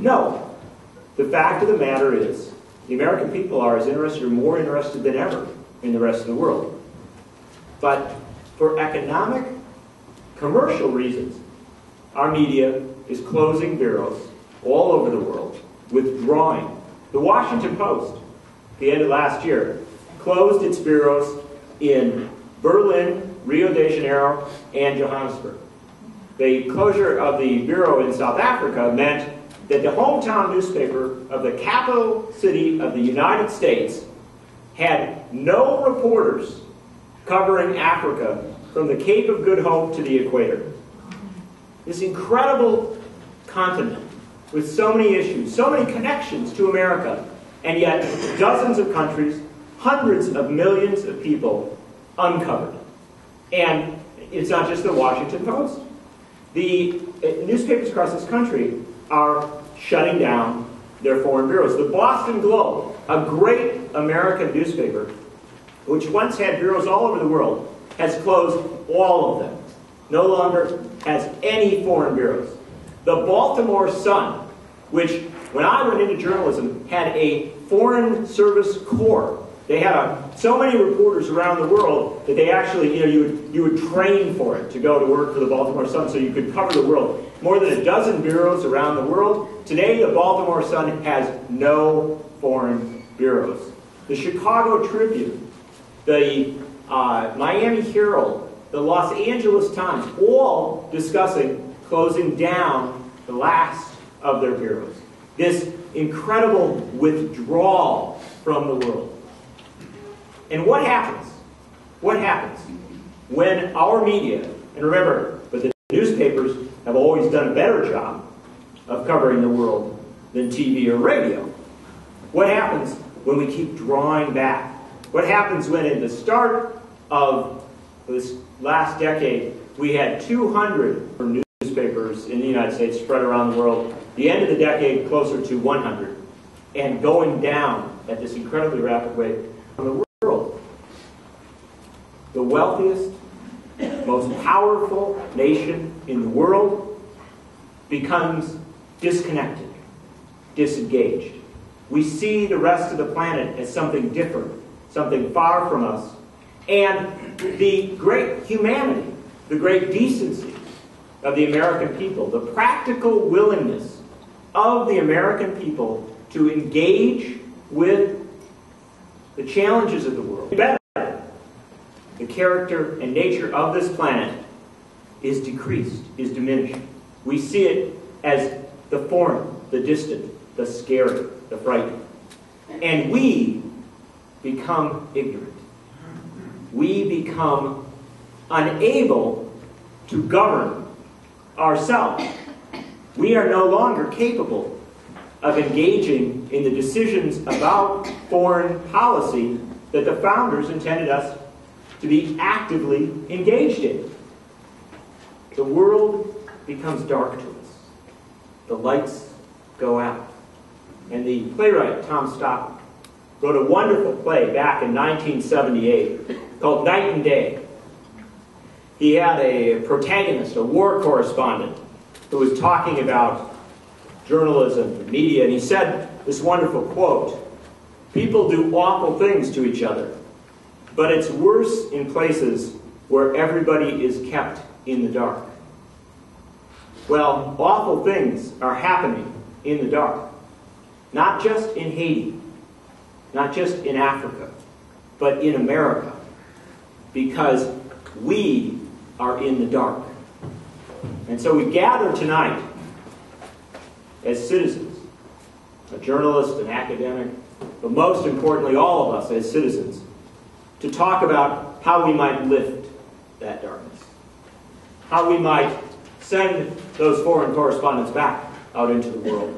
No. The fact of the matter is, the American people are as interested or more interested than ever in the rest of the world. But for economic, commercial reasons, our media is closing bureaus all over the world, withdrawing. The Washington Post, at the end of last year, closed its bureaus in Berlin, Rio de Janeiro, and Johannesburg. The closure of the bureau in South Africa meant that the hometown newspaper of the capital city of the United States had no reporters covering Africa from the Cape of Good Hope to the equator. This incredible continent with so many issues, so many connections to America, and yet dozens of countries, hundreds of millions of people uncovered. And it's not just the Washington Post. The newspapers across this country are shutting down their foreign bureaus. The Boston Globe, a great American newspaper, which once had bureaus all over the world, has closed all of them. No longer has any foreign bureaus. The Baltimore Sun, which when I went into journalism had a foreign service corps. They had so many reporters around the world that they actually, you would train for it to go to work for the Baltimore Sun so you could cover the world. More than a dozen bureaus around the world. Today, the Baltimore Sun has no foreign bureaus. The Chicago Tribune, the Miami Herald, the Los Angeles Times, all discussing closing down the last of their bureaus. This incredible withdrawal from the world. And what happens? What happens when our media, and remember, but the newspapers have always done a better job of covering the world than TV or radio. What happens when we keep drawing back? What happens when at the start of this last decade, we had 200 newspapers in the United States spread around the world, the end of the decade closer to 100, and going down at this incredibly rapid rate from the world. The wealthiest, most powerful nation in the world becomes disconnected, disengaged. We see the rest of the planet as something different, something far from us. And the great humanity, the great decency of the American people, the practical willingness of the American people to engage with the challenges of the world. Better, the character and nature of this planet is decreased, is diminished. We see it as the foreign, the distant, the scary, the frightening. And we become ignorant. We become unable to govern ourselves. We are no longer capable of engaging in the decisions about foreign policy that the founders intended us to be actively engaged in. The world becomes dark to us. The lights go out. And the playwright, Tom Stoppard, wrote a wonderful play back in 1978 called Night and Day. He had a protagonist, a war correspondent, who was talking about journalism and media, and he said this wonderful quote, "People do awful things to each other, but it's worse in places where everybody is kept in the dark." Well, awful things are happening in the dark. Not just in Haiti, not just in Africa, but in America. Because we are in the dark. And so we gather tonight as citizens, a journalist, an academic, but most importantly all of us as citizens, to talk about how we might lift that darkness. How we might send those foreign correspondents back out into the world.